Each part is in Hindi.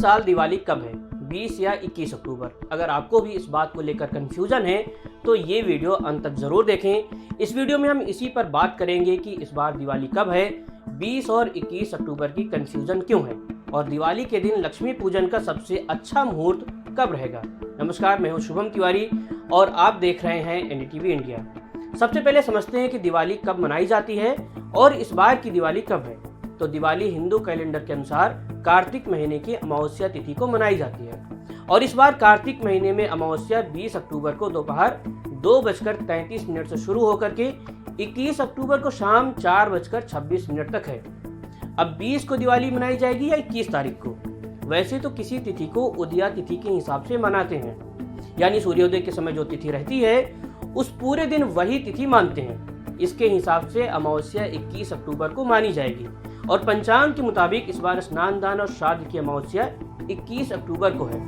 साल दिवाली कब है, 20 या 21 अक्टूबर? अगर आपको भी इस बात को लेकर कन्फ्यूजन है तो ये वीडियो अंत तक ज़रूर देखें। इस वीडियो में हम इसी पर बात करेंगे कि इस बार दिवाली कब है, 20 और 21 अक्टूबर की कन्फ्यूजन क्यों है और दिवाली के दिन लक्ष्मी पूजन का सबसे अच्छा मुहूर्त कब रहेगा। नमस्कार, मैं हूं शुभम तिवारी और आप देख रहे हैं एनडीटीवी इंडिया। सबसे पहले समझते हैं कि दिवाली कब मनाई जाती है और इस बार की दिवाली कब है। तो दिवाली हिंदू कैलेंडर के अनुसार कार्तिक महीने की अमावस्या तिथि को मनाई जाती है और इस बार कार्तिक महीने में अमावस्या 20 अक्टूबर को दोपहर 2:33 से शुरू होकर के 21 अक्टूबर को शाम 4:26 तक है। अब 20 को दिवाली मनाई जाएगी या 21 तारीख को? वैसे तो किसी तिथि को उदया तिथि के हिसाब से मनाते हैं, यानी सूर्योदय के समय जो तिथि रहती है उस पूरे दिन वही तिथि मानते हैं। इसके हिसाब से अमावस्या 21 अक्टूबर को मानी जाएगी और पंचांग के मुताबिक इस बार स्नान दान और श्राद्ध की अमावस्या 21 अक्टूबर को है।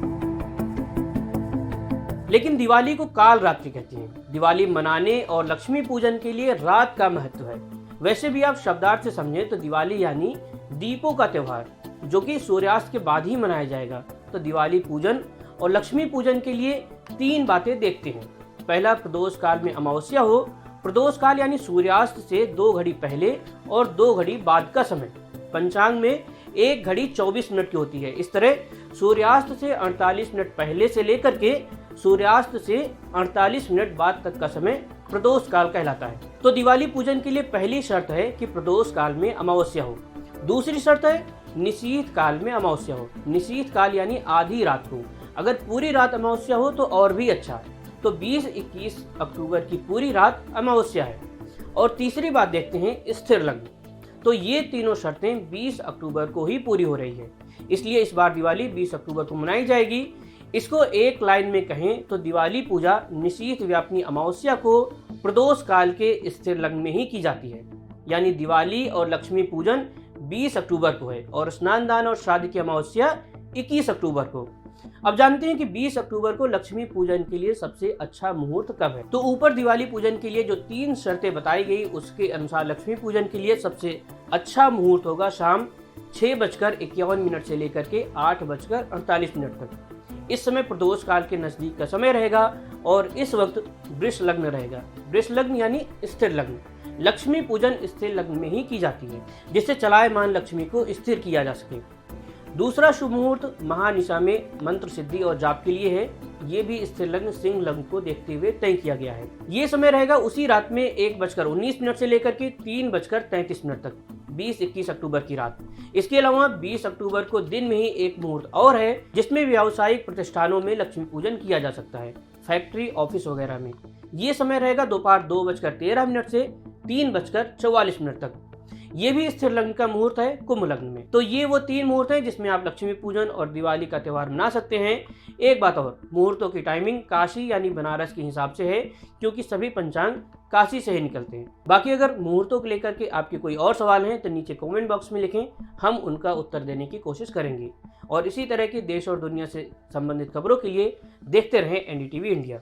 लेकिन दिवाली को काल रात्रि कहते हैं। दिवाली मनाने और लक्ष्मी पूजन के लिए रात का महत्व है। वैसे भी आप शब्दार्थ से समझें तो दिवाली यानी दीपों का त्योहार, जो कि सूर्यास्त के बाद ही मनाया जाएगा। तो दिवाली पूजन और लक्ष्मी पूजन के लिए 3 बातें देखते हैं। पहला, प्रदोष काल में अमावस्या हो। प्रदोष काल यानी सूर्यास्त से 2 घड़ी पहले और 2 घड़ी बाद का समय। पंचांग में 1 घड़ी 24 मिनट की होती है। इस तरह सूर्यास्त से 48 मिनट पहले से लेकर के सूर्यास्त से 48 मिनट बाद तक का समय प्रदोष काल कहलाता है। तो दिवाली पूजन के लिए पहली शर्त है कि प्रदोष काल में अमावस्या हो। दूसरी शर्त है निशीथ काल में अमावस्या हो। निशीथ काल यानी आधी रात को। अगर पूरी रात अमावस्या हो तो और भी अच्छा है। तो 20-21 अक्टूबर की पूरी रात अमावस्या है। और तीसरी बात देखते हैं स्थिर लग्न। तो ये तीनों शर्तें 20 अक्टूबर को ही पूरी हो रही है, इसलिए इस बार दिवाली 20 अक्टूबर को मनाई जाएगी। इसको एक लाइन में कहें तो दिवाली पूजा निशीथ व्यापिनी अमावस्या को प्रदोष काल के स्थिर लग्न में ही की जाती है, यानी दिवाली और लक्ष्मी पूजन 20 अक्टूबर को है और स्नान दान और श्राद्ध की अमावस्या 21 अक्टूबर को। अब जानते हैं कि 20 अक्टूबर को लक्ष्मी पूजन के लिए सबसे अच्छा मुहूर्त कब है। तो ऊपर दिवाली पूजन के लिए जो 3 शर्तें बताई गई उसके अनुसार लक्ष्मी पूजन के लिए सबसे अच्छा मुहूर्त होगा शाम 6:51 से लेकर के 8:48 तक। इस समय प्रदोष काल के नजदीक का समय रहेगा और इस वक्त वृष लग्न रहेगा। वृष लग्न यानी स्थिर लग्न। लक्ष्मी पूजन स्थिर लग्न में ही की जाती है, जिससे चलायमान लक्ष्मी को स्थिर किया जा सके। दूसरा शुभ मुहूर्त महानिशा में मंत्र सिद्धि और जाप के लिए है। ये भी स्थिर लग्न सिंह लग्न को देखते हुए तय किया गया है। ये समय रहेगा उसी रात में 1:19 से लेकर के 3:33 तक, 20-21 अक्टूबर की रात। इसके अलावा 20 अक्टूबर को दिन में ही एक मुहूर्त और है जिसमें व्यावसायिक प्रतिष्ठानों में लक्ष्मी पूजन किया जा सकता है, फैक्ट्री, ऑफिस वगैरह में। ये समय रहेगा दोपहर 2:13 से 3:44 तक। ये भी स्थिर लग्न का मुहूर्त है कुंभ लग्न में। तो ये वो 3 मुहूर्त हैं जिसमें आप लक्ष्मी पूजन और दिवाली का त्यौहार मना सकते हैं। एक बात और, मुहूर्तों की टाइमिंग काशी यानी बनारस के हिसाब से है, क्योंकि सभी पंचांग काशी से ही निकलते हैं। बाकी अगर मुहूर्तों को लेकर के आपके कोई और सवाल हैं तो नीचे कमेंट बॉक्स में लिखें, हम उनका उत्तर देने की कोशिश करेंगे। और इसी तरह की देश और दुनिया से संबंधित खबरों के लिए देखते रहें एनडीटीवी इंडिया।